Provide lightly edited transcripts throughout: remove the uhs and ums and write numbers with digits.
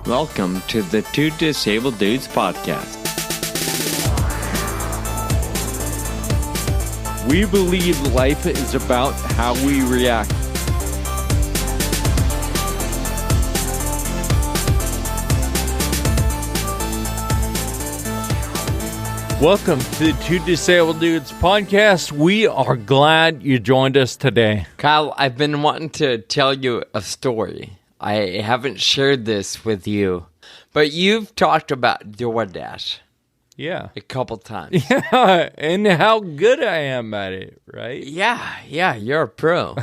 Welcome to the Two Disabled Dudes podcast. We believe life is about how we react. Welcome to the Two Disabled Dudes podcast. We are glad you joined us today. Kyle, I've been wanting to tell you a story. I haven't shared this with you, but you've talked about DoorDash Yeah. a couple times. Yeah, and how good I am at it, right? Yeah, you're a pro.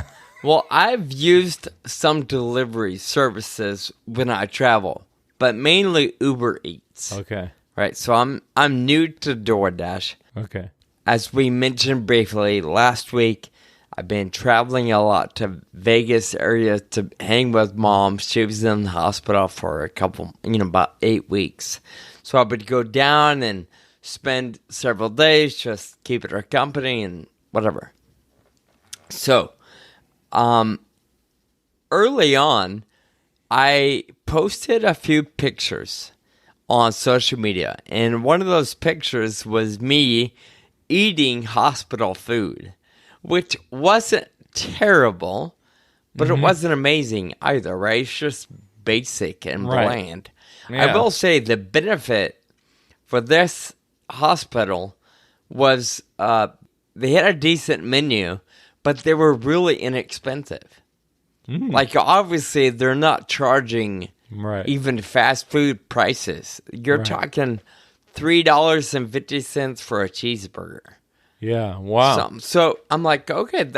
Well, I've used some delivery services when I travel, but mainly Uber Eats. Okay. Right, so I'm new to DoorDash. Okay. As we mentioned briefly last week, I've been traveling a lot to Vegas area to hang with mom. She was in the hospital for about 8 weeks. So I would go down and spend several days just keeping her company and whatever. So, early on, I posted a few pictures on social media, and one of those pictures was me eating hospital food, which wasn't terrible, but it wasn't amazing either, right? It's just basic and bland. Yeah. I will say the benefit for this hospital was they had a decent menu, but they were really inexpensive. Like, obviously, they're not charging even fast food prices. You're talking $3.50 for a cheeseburger. Yeah, wow. Something. So I'm like, okay,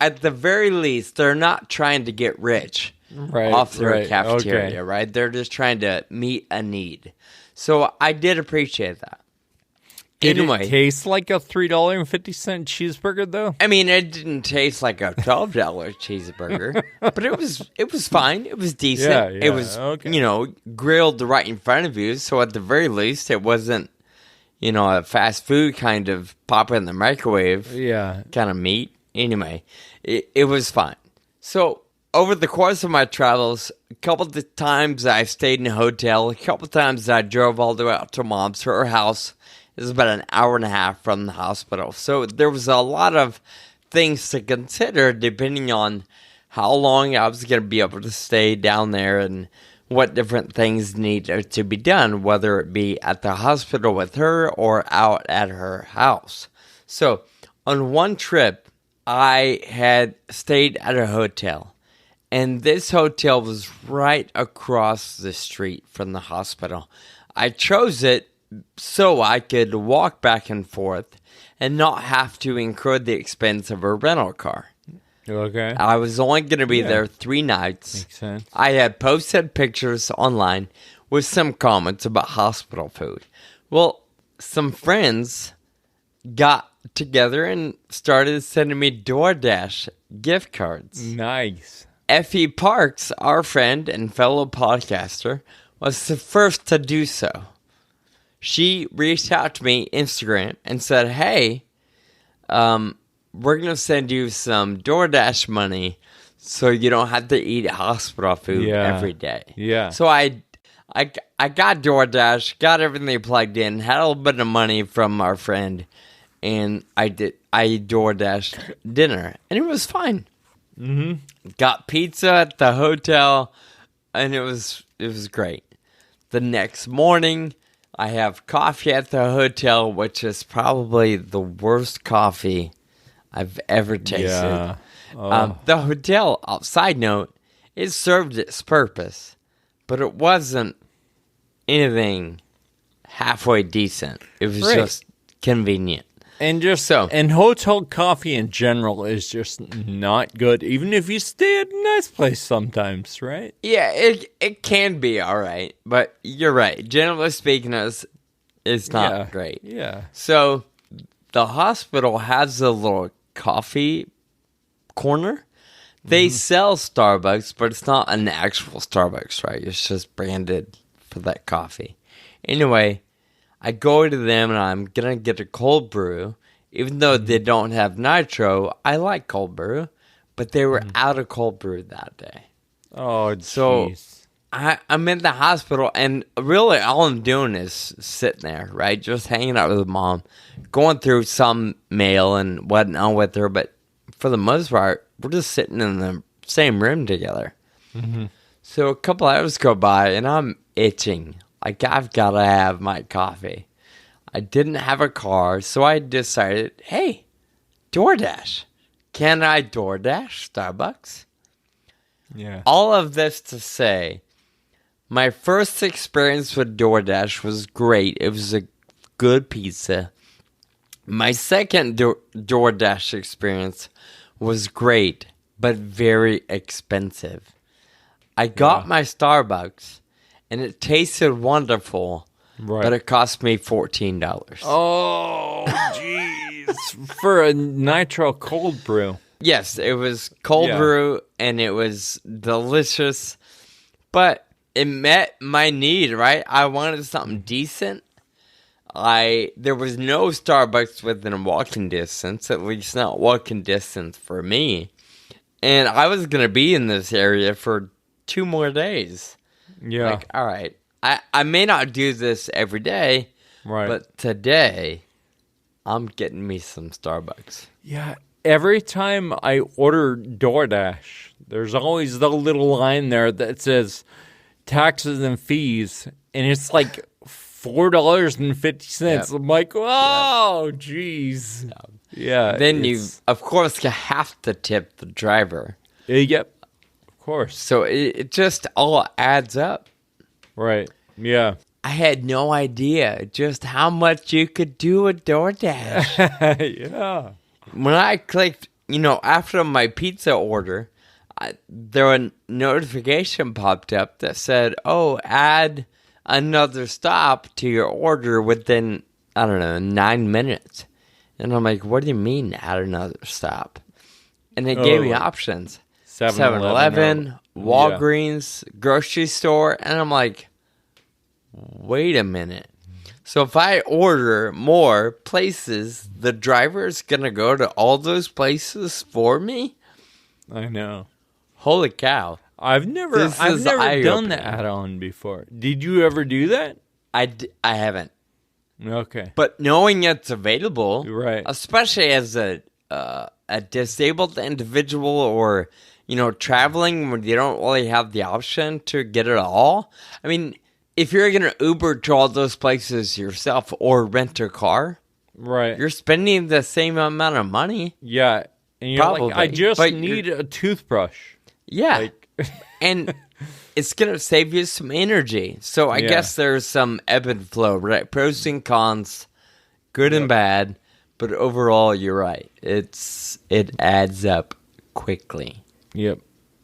at the very least, they're not trying to get rich off their cafeteria, right? They're just trying to meet a need. So I did appreciate that. Did Anyway, it taste like a $3.50 cheeseburger, though? I mean, it didn't taste like a $12 cheeseburger, but it was fine. It was decent. Yeah, it was, grilled right in front of you. So at the very least, it wasn't, a fast food kind of pop in the microwave kind of meat. Anyway, it was fine. So over the course of my travels, a couple of times I stayed in a hotel. A couple of times I drove all the way out to mom's, her house. It was about an hour and a half from the hospital. So there was a lot of things to consider depending on how long I was going to be able to stay down there and what different things needed to be done, whether it be at the hospital with her or out at her house. So on one trip, I had stayed at a hotel, and this hotel was right across the street from the hospital. I chose it so I could walk back and forth and not have to incur the expense of a rental car. Okay. I was only going to be there 3 nights. Makes sense. I had posted pictures online with some comments about hospital food. Well, some friends got together and started sending me DoorDash gift cards. Nice. Effie Parks, our friend and fellow podcaster, was the first to do so. She reached out to me Instagram and said, hey, we're going to send you some DoorDash money so you don't have to eat hospital food every day. Yeah. So I got DoorDash, got everything plugged in, had a little bit of money from our friend, and I DoorDashed dinner, and it was fine. Mm-hmm. Got pizza at the hotel, and it was great. The next morning, I have coffee at the hotel, which is probably the worst coffee I've ever tasted. Yeah. Oh. The hotel, side note, it served its purpose, but it wasn't anything halfway decent. It was just convenient. And and hotel coffee in general is just not good, even if you stay at a nice place sometimes, right? Yeah, it can be all right, but you're right. Generally speaking, it's not great. Yeah. So the hospital has a little coffee corner. They sell Starbucks, but it's not an actual Starbucks, right? It's just branded for that coffee. Anyway, I go to them and I'm going to get a cold brew. Even though they don't have nitro, I like cold brew, but they were out of cold brew that day. Oh, So jeez. I'm in the hospital, and really all I'm doing is sitting there, right? Just hanging out with mom, going through some mail and whatnot with her. But for the most part, we're just sitting in the same room together. Mm-hmm. So a couple hours go by, and I'm itching. Like, I've got to have my coffee. I didn't have a car, so I decided, hey, DoorDash. Can I DoorDash Starbucks? Yeah. All of this to say, my first experience with DoorDash was great. It was a good pizza. My second DoorDash experience was great, but very expensive. I got my Starbucks, and it tasted wonderful, but it cost me $14. Oh, jeez. For a nitro cold brew. Yes, it was cold brew, and it was delicious, but it met my need, right? I wanted something decent. There was no Starbucks within walking distance, at least not walking distance for me. And I was going to be in this area for 2 more days. Yeah. Like, all right, I may not do this every day, but today I'm getting me some Starbucks. Yeah. Every time I order DoorDash, there's always the little line there that says taxes and fees, and it's like $4.50. Yep. I'm like, oh, jeez. Yeah. Then you, of course, you have to tip the driver. Yep. Of course. So it just all adds up. Right. Yeah. I had no idea just how much you could do with DoorDash. Yeah. When I clicked, after my pizza order, there a notification popped up that said, oh, add another stop to your order within, 9 minutes. And I'm like, what do you mean add another stop? And it gave me options. 7-Eleven, Walgreens, grocery store. And I'm like, wait a minute. So if I order more places, the driver's going to go to all those places for me? I know. Holy cow. I've never done the add-on before. Did you ever do that? I haven't. Okay. But knowing it's available, right, especially as a disabled individual or, traveling when you don't really have the option to get it all. I mean, if you're going to Uber to all those places yourself or rent a car, right, you're spending the same amount of money. Yeah. And you're probably. Like, I just need a toothbrush. Yeah. And it's going to save you some energy. So I guess there's some ebb and flow, right? Pros and cons, good and bad. But overall, you're right. It adds up quickly. Yep.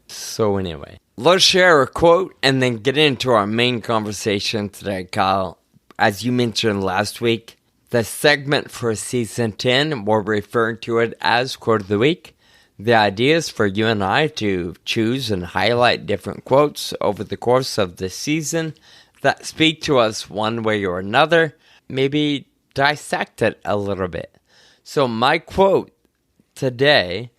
So anyway, let's share a quote and then get into our main conversation today, Kyle. As you mentioned last week, the segment for Season 10, we're referring to it as Quote of the Week. The idea is for you and I to choose and highlight different quotes over the course of the season that speak to us one way or another, maybe dissect it a little bit. So my quote today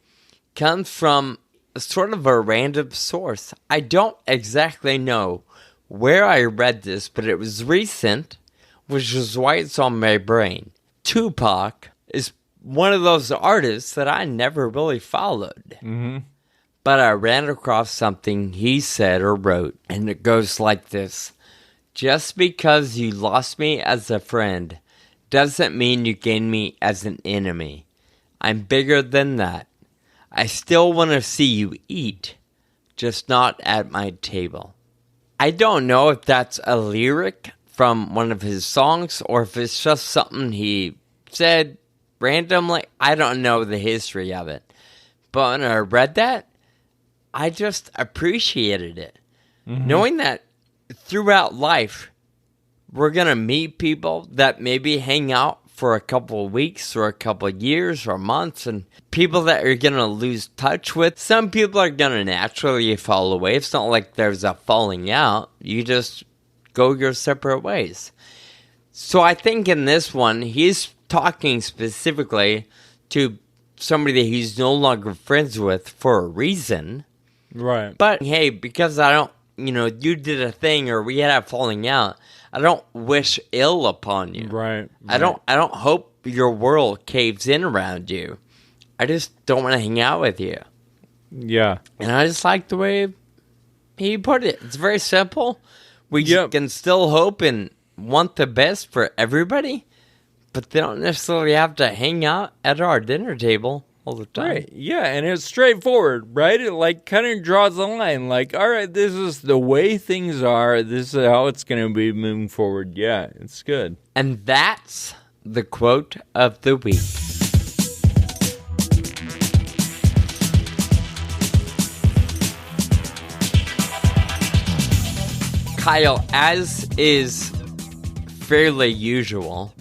comes from sort of a random source. I don't exactly know where I read this, but it was recent, which is why it's on my brain. Tupac is one of those artists that I never really followed. Mm-hmm. But I ran across something he said or wrote, and it goes like this. Just because you lost me as a friend doesn't mean you gained me as an enemy. I'm bigger than that. I still want to see you eat, just not at my table. I don't know if that's a lyric from one of his songs or if it's just something he said randomly. I don't know the history of it. But when I read that, I just appreciated it. Mm-hmm. Knowing that throughout life, we're going to meet people that maybe hang out for a couple of weeks or a couple of years or months, and people that you're going to lose touch with. Some people are going to naturally fall away. It's not like there's a falling out. You just go your separate ways. So I think in this one, he's talking specifically to somebody that he's no longer friends with for a reason. Right. But hey, because I don't you did a thing or we had a falling out, I don't wish ill upon you. Right. I don't hope your world caves in around you. I just don't want to hang out with you. Yeah. And I just like the way he put it. It's very simple. We can still hope and want the best for everybody, but they don't necessarily have to hang out at our dinner table all the time. Right. Yeah, and it's straightforward, right? It kind of draws a line. All right, this is the way things are. This is how it's going to be moving forward. Yeah, it's good. And that's the quote of the week. Kyle, as is fairly usual,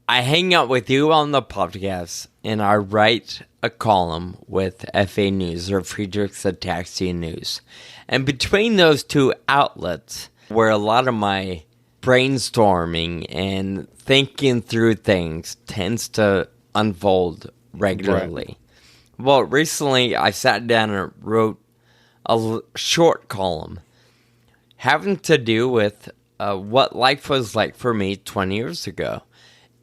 I hang out with you on the podcast and I write a column with FA News or Friedrich's Taxi News. And between those two outlets, where a lot of my brainstorming and thinking through things tends to unfold regularly. Right. Well, recently I sat down and wrote a short column having to do with what life was like for me 20 years ago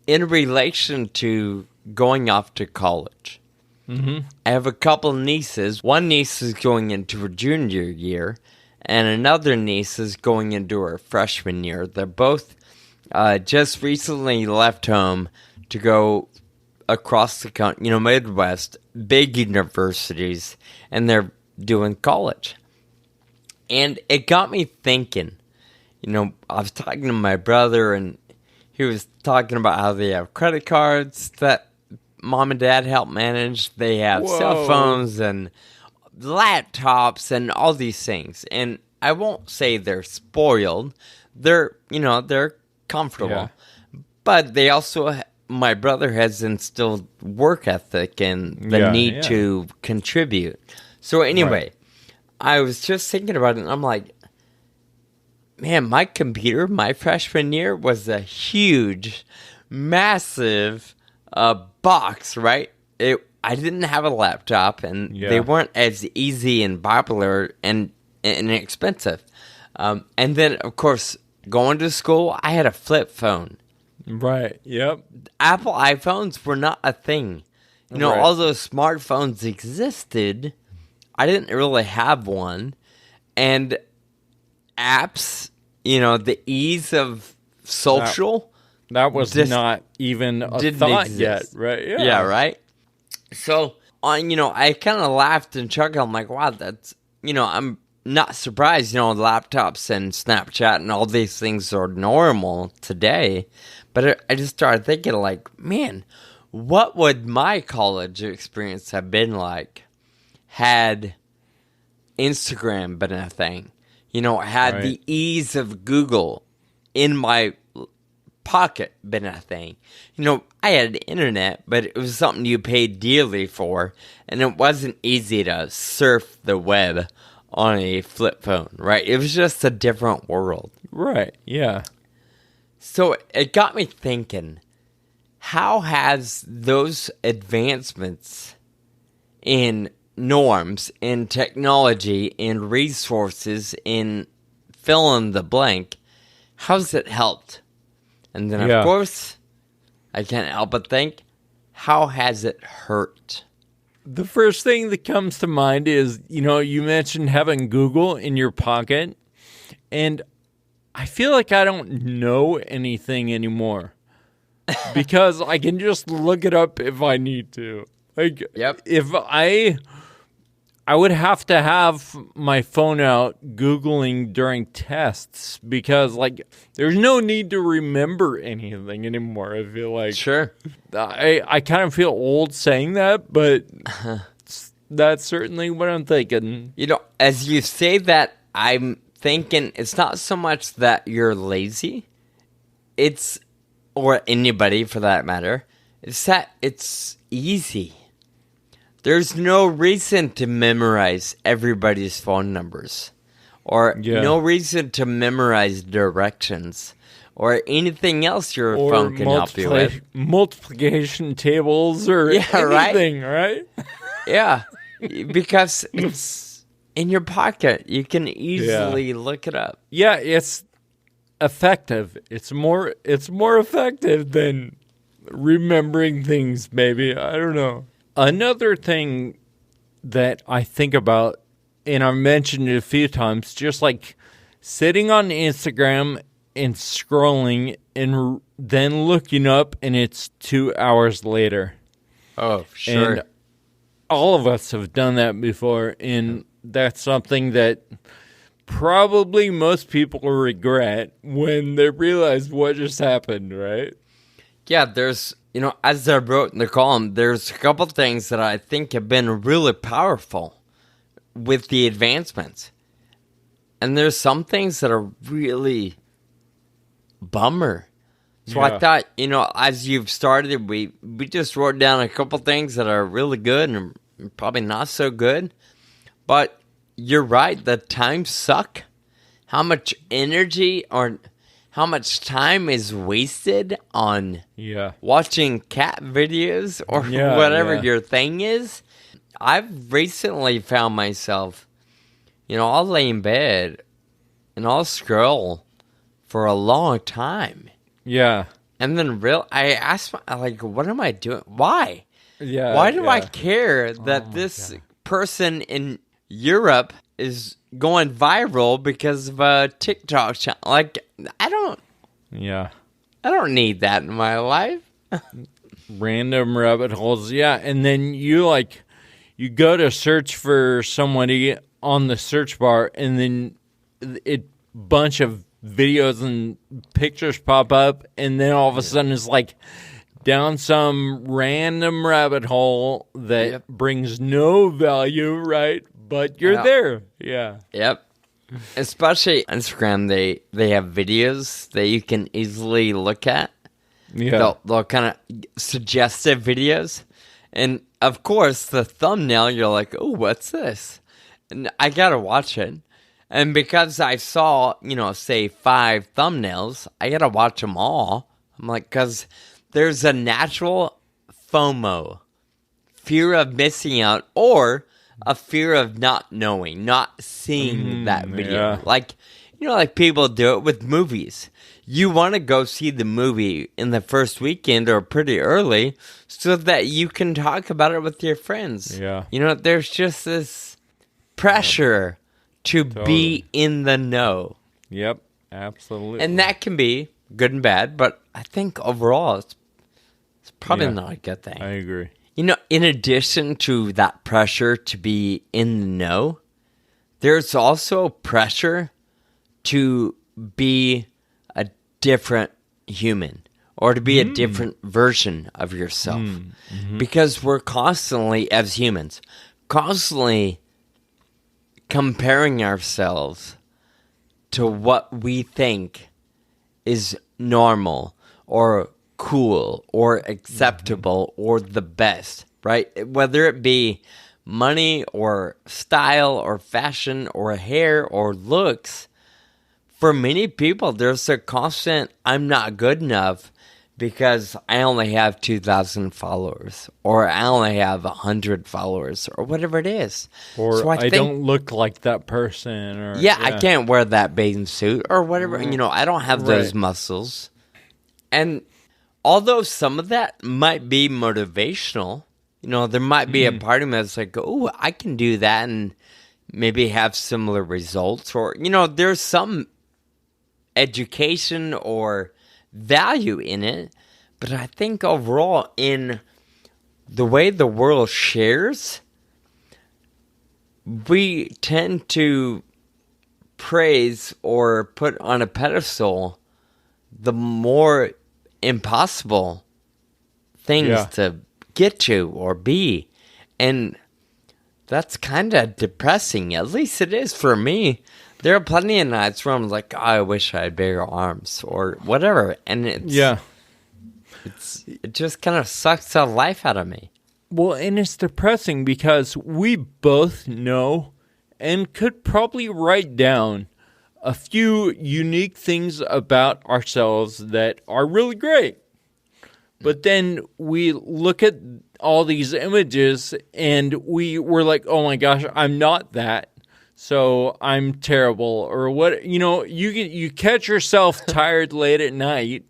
in relation to going off to college. Mm-hmm. I have a couple nieces. One niece is going into her junior year, and another niece is going into her freshman year. They're both just recently left home to go across the country, Midwest, big universities, and they're doing college. And it got me thinking, I was talking to my brother, and he was talking about how they have credit cards that mom and dad help manage. They have cell phones and laptops and all these things. And I won't say they're spoiled. They're comfortable. Yeah. But they also, my brother has instilled work ethic and the need to contribute. So anyway, I was just thinking about it, and I'm like, man, my computer, my freshman year, was a huge, massive box, right? I didn't have a laptop, and they weren't as easy and popular and inexpensive. And then, of course, going to school, I had a flip phone. Right, yep. Apple iPhones were not a thing. All those smartphones existed. I didn't really have one. And apps, the ease of social. That was not even a thought yet, right? Yeah, right? So, I kind of laughed and chuckled. I'm like, wow, that's, I'm not surprised, laptops and Snapchat and all these things are normal today. But I just started thinking, man, what would my college experience have been like had Instagram been a thing? Had the ease of Google in my pocket been a thing. I had the internet, but it was something you paid dearly for, and it wasn't easy to surf the web on a flip phone, right? It was just a different world. Right, yeah. So it got me thinking, how has those advancements in norms, in technology, in resources, in fill in the blank, how's it helped? And then, of course, I can't help but think, how has it hurt? The first thing that comes to mind is, you mentioned having Google in your pocket, and I feel like I don't know anything anymore because I can just look it up if I need to. If I would have to have my phone out Googling during tests because, there's no need to remember anything anymore. I feel like. Sure. I kind of feel old saying that, but that's certainly what I'm thinking. As you say that, I'm thinking it's not so much that you're lazy. Or anybody for that matter. It's that it's easy. There's no reason to memorize everybody's phone numbers. Or no reason to memorize directions. Or anything else your phone can help you with. Multiplication tables or anything, right? Yeah. Because it's in your pocket. You can easily look it up. Yeah, it's effective. It's more effective than remembering things, maybe. I don't know. Another thing that I think about, and I've mentioned it a few times, just like sitting on Instagram and scrolling and then looking up and it's 2 hours later. Oh, sure. And all of us have done that before, and that's something that probably most people regret when they realize what just happened, right? Yeah, there's, as I wrote in the column, there's a couple things that I think have been really powerful with the advancements. And there's some things that are really bummer. So I thought, as you've started, we just wrote down a couple things that are really good and probably not so good. But you're right, the times suck. How much energy or how much time is wasted on watching cat videos or whatever your thing is. I've recently found myself, I'll lay in bed and I'll scroll for a long time. Yeah. And then I ask, what am I doing? Why? Yeah. Why do I care that this person in Europe is going viral because of a TikTok channel? I don't need that in my life. Random rabbit holes. Yeah. And then you go to search for somebody on the search bar, and then bunch of videos and pictures pop up, and then all of a sudden it's down some random rabbit hole that brings no value, right? But you're there. Yeah. Yep. Especially Instagram, they have videos that you can easily look at. Yeah. They'll kind of suggestive videos. And of course, the thumbnail, you're like, oh, what's this? And I gotta watch it. And because I saw, say 5 thumbnails, I gotta watch them all. I'm like, because there's a natural FOMO, fear of missing out, or a fear of not knowing, not seeing that video. Yeah. Like people do it with movies. You want to go see the movie in the first weekend or pretty early so that you can talk about it with your friends. Yeah. There's just this pressure to be in the know. Yep, absolutely. And that can be good and bad, but I think overall it's probably not a good thing. I agree. In addition to that pressure to be in the know, there's also pressure to be a different human or to be a different version of yourself. Mm-hmm. Because we're constantly, as humans, comparing ourselves to what we think is normal or cool or acceptable or the best, right? Whether it be money or style or fashion or hair or looks, for many people, there's a constant, I'm not good enough because I only have 2,000 followers, or I only have 100 followers, or whatever it is. Or so I don't look like that person. Or I can't wear that bathing suit, or whatever. I don't have those muscles. And although some of that might be motivational, there might be a part of me that's like, oh, I can do that and maybe have similar results. Or, there's some education or value in it, but I think overall in the way the world shares, we tend to praise or put on a pedestal the more impossible things to get to or be, and that's kind of depressing. At least it is for me. There are plenty of nights where I'm like, oh, I wish I had bigger arms or whatever. And it just kind of sucks the life out of me. Well, and it's depressing because we both know and could probably write down a few unique things about ourselves that are really great. But then we look at all these images and we're like, oh my gosh, I'm not that. so I'm terrible, or what, you catch yourself tired late at night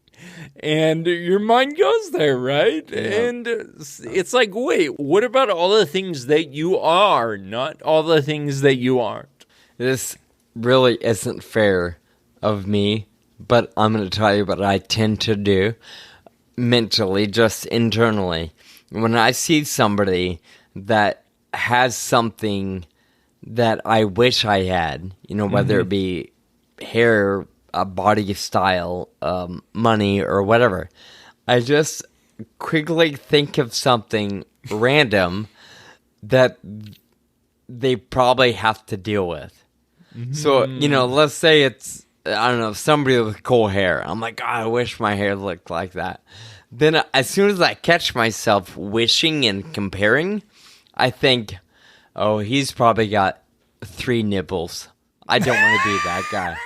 and your mind goes there, right? Yeah. And it's like, wait, what about all the things that you are, not all the things that you aren't? This really isn't fair of me, but I'm going to tell you what I tend to do mentally, just internally. When I see somebody that has something that I wish I had, whether it be hair, a body style, money, or whatever, I just quickly think of something random that they probably have to deal with. Mm-hmm. So, let's say it's, I don't know, somebody with cool hair. I'm like, God, I wish my hair looked like that. Then as soon as I catch myself wishing and comparing, I think, oh, he's probably got 3 nipples. I don't want to be that guy.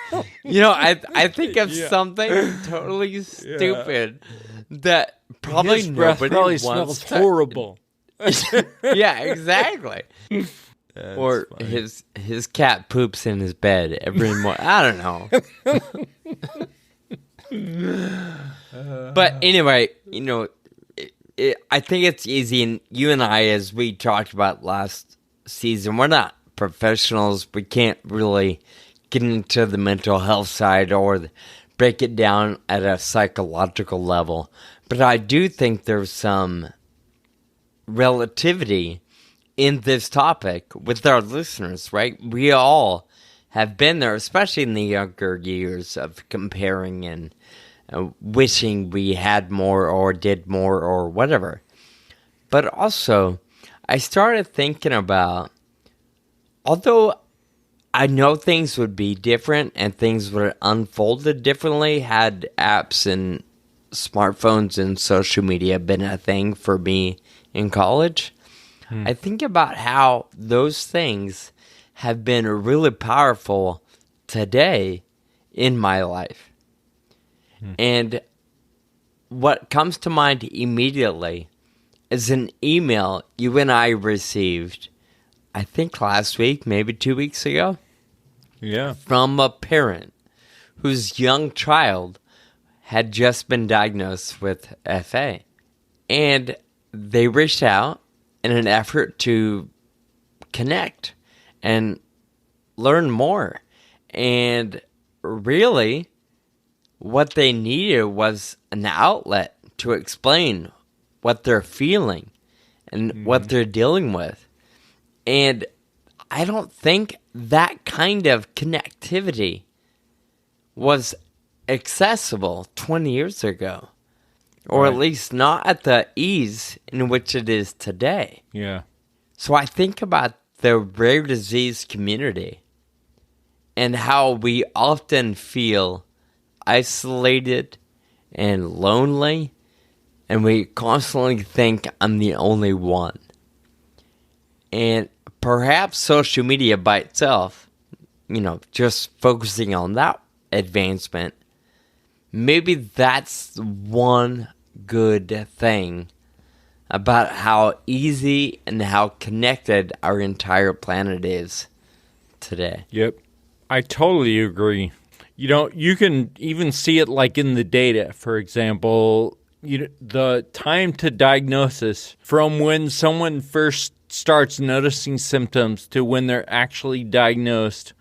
I think of something totally stupid that probably his breath nobody probably wants smells horrible. Yeah, exactly. That's or funny. his cat poops in his bed every morning. I don't know. But anyway, I think it's easy, and you and I, as we talked about last season, we're not professionals. We can't really get into the mental health side or break it down at a psychological level. But I do think there's some relativity in this topic with our listeners, right? We all have been there, especially in the younger years, of comparing and wishing we had more or did more or whatever. But also, I started thinking about, although I know things would be different and things would have unfolded differently had apps and smartphones and social media been a thing for me in college, I think about how those things have been really powerful today in my life. And what comes to mind immediately is an email you and I received, I think last week, maybe 2 weeks ago. Yeah. From a parent whose young child had just been diagnosed with FA. And they reached out in an effort to connect and learn more. And really, what they needed was an outlet to explain what they're feeling and what they're dealing with. And I don't think that kind of connectivity was accessible 20 years ago. Or at least not at the ease in which it is today. Yeah. So I think about the rare disease community and how we often feel isolated and lonely, and we constantly think I'm the only one. And perhaps social media by itself, just focusing on that advancement, maybe that's one good thing about how easy and how connected our entire planet is today. Yep. I totally agree. You can even see it like in the data. For example, the time to diagnosis from when someone first starts noticing symptoms to when they're actually diagnosed,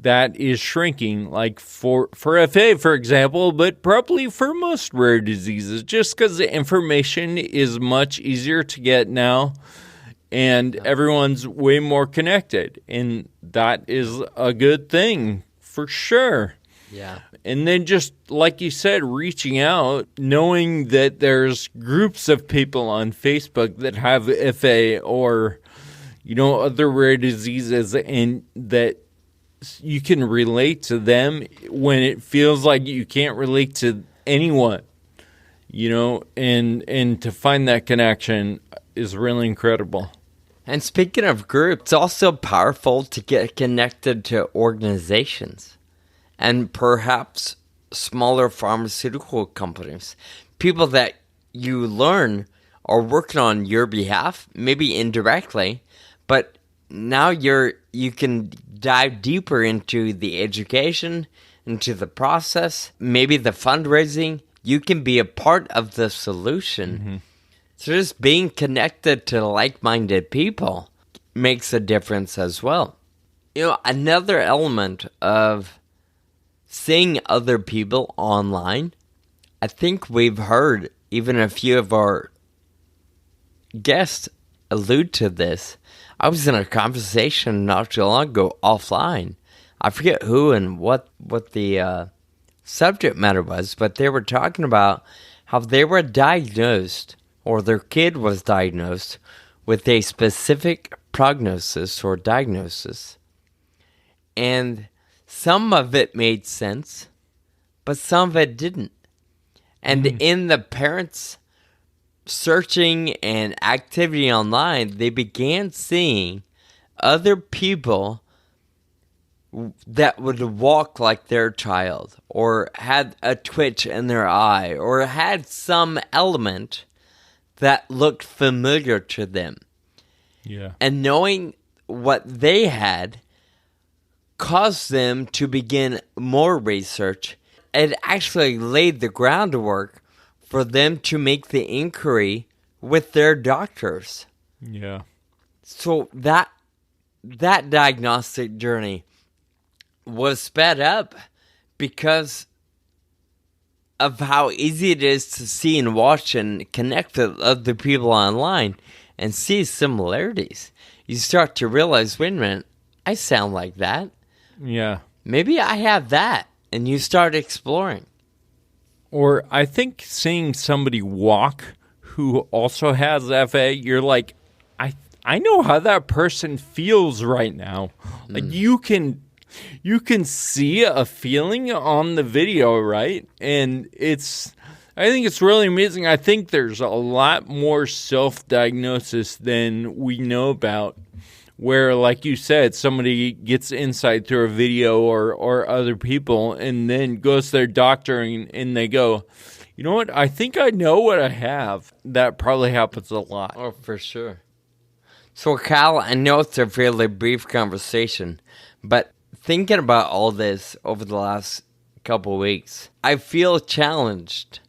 that is shrinking, like for FA, for example, but probably for most rare diseases, just because the information is much easier to get now, and everyone's way more connected, and that is a good thing, for sure. Yeah. And then just, like you said, reaching out, knowing that there's groups of people on Facebook that have FA or, other rare diseases, and that you can relate to them when it feels like you can't relate to anyone, and to find that connection is really incredible. And speaking of groups, it's also powerful to get connected to organizations and perhaps smaller pharmaceutical companies, people that you learn are working on your behalf, maybe indirectly, but now you can dive deeper into the education, into the process, maybe the fundraising. You can be a part of the solution. Mm-hmm. So just being connected to like-minded people makes a difference as well. Another element of seeing other people online, I think we've heard even a few of our guests allude to this. I was in a conversation not too long ago offline. I forget who and what the subject matter was, but they were talking about how they were diagnosed, or their kid was diagnosed with a specific prognosis or diagnosis. And some of it made sense, but some of it didn't. And in the parents' searching and activity online, they began seeing other people that would walk like their child, or had a twitch in their eye, or had some element that looked familiar to them. Yeah. And knowing what they had caused them to begin more research. It actually laid the groundwork for them to make the inquiry with their doctors. Yeah. So that diagnostic journey was sped up because of how easy it is to see and watch and connect with other people online and see similarities. You start to realize, wait a minute, I sound like that. Yeah. Maybe I have that. And you start exploring. Or I think seeing somebody walk who also has FA, you're like, I know how that person feels right now. Like you can see a feeling on the video, right? And I think it's really amazing. I think there's a lot more self-diagnosis than we know about, where, like you said, somebody gets insight through a video or other people and then goes to their doctor and they go, you know what, I think I know what I have. That probably happens a lot. Oh, for sure. So, Kyle, I know it's a fairly brief conversation, but thinking about all this over the last couple of weeks, I feel challenged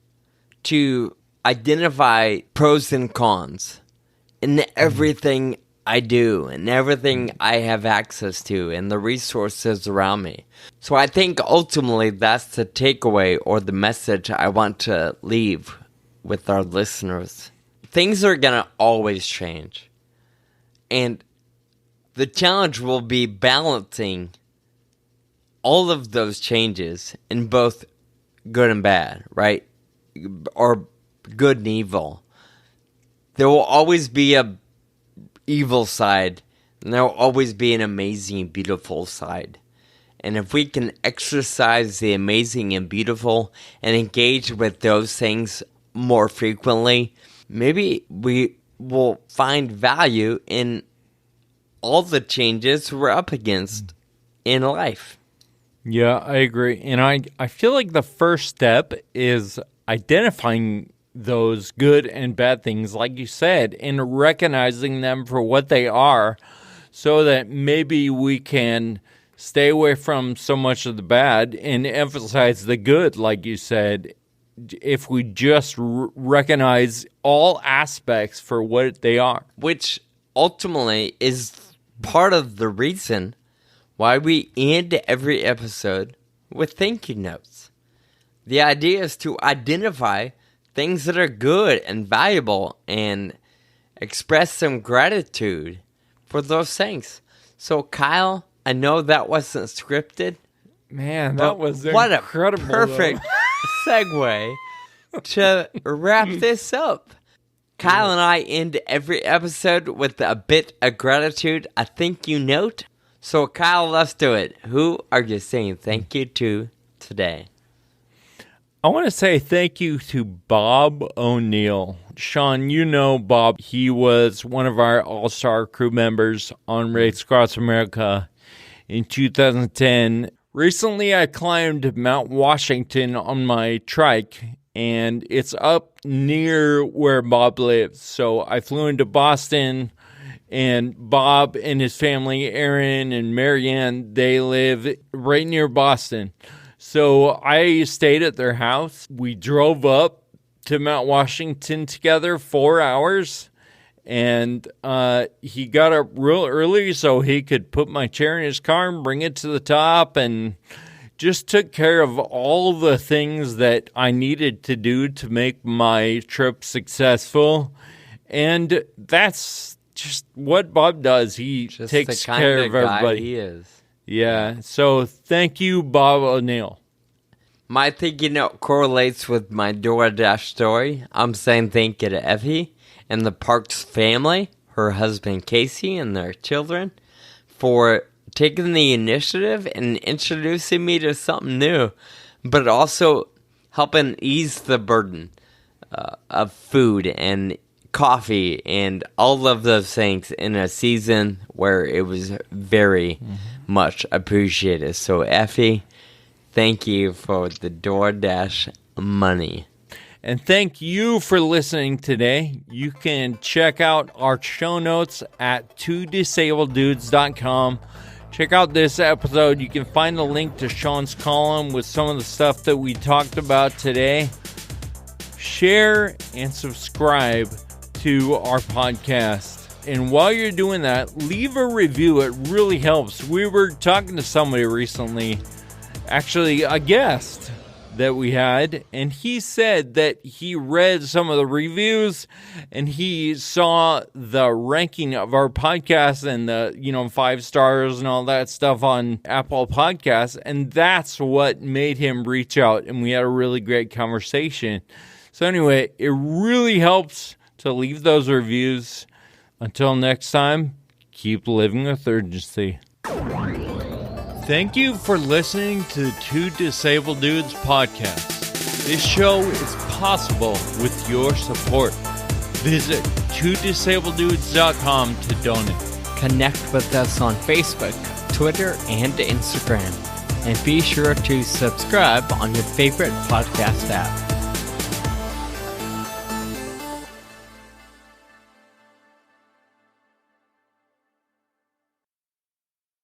to identify pros and cons in everything I do and everything I have access to and the resources around me. So I think ultimately that's the takeaway or the message I want to leave with our listeners. Things are going to always change. And the challenge will be balancing all of those changes in both good and bad, right? Or good and evil. There will always be a evil side, and there will always be an amazing, beautiful side. And if we can exercise the amazing and beautiful and engage with those things more frequently, maybe we will find value in all the changes we're up against in life. Yeah, I agree. And I feel like the first step is identifying those good and bad things, like you said, and recognizing them for what they are so that maybe we can stay away from so much of the bad and emphasize the good, like you said, if we just recognize all aspects for what they are. Which ultimately is part of the reason why we end every episode with thank you notes. The idea is to identify things that are good and valuable and express some gratitude for those things. So, Kyle, I know that wasn't scripted. Man, that was what incredible. What a perfect segue to wrap this up. Kyle and I end every episode with a bit of gratitude, a thank you note. So, Kyle, let's do it. Who are you saying thank you to today? I want to say thank you to Bob O'Neill. Sean, you know Bob. He was one of our all-star crew members on Race Across America in 2010. Recently, I climbed Mount Washington on my trike, and it's up near where Bob lives. So I flew into Boston And Bob and his family, Aaron and Marianne, they live right near Boston. So I stayed at their house. We drove up to Mount Washington together 4 hours. And he got up real early so he could put my chair in his car and bring it to the top, and just took care of all the things that I needed to do to make my trip successful. And that's just what Bob does. He just takes care of everybody. He is. Yeah. So thank you, Bob O'Neill. My thank you note correlates with my DoorDash story. I'm saying thank you to Effie and the Parks family, her husband Casey and their children, for taking the initiative and introducing me to something new, but also helping ease the burden of food and coffee and all of those things in a season where it was very much appreciated. So Effie, thank you for the DoorDash money. And thank you for listening today. You can check out our show notes at twodisableddudes.com. Check out this episode. You can find the link to Sean's column with some of the stuff that we talked about today. Share and subscribe to our podcast. And while you're doing that, leave a review. It really helps. We were talking to somebody recently, actually a guest that we had, and he said that he read some of the reviews and he saw the ranking of our podcast and the 5 stars and all that stuff on Apple Podcasts, and that's what made him reach out, and we had a really great conversation. So anyway, it really helps to leave those reviews. Until next time, keep living with urgency. Thank you for listening to the Two Disabled Dudes podcast. This show is possible with your support. Visit twodisableddudes.com to donate. Connect with us on Facebook, Twitter, and Instagram. And be sure to subscribe on your favorite podcast app.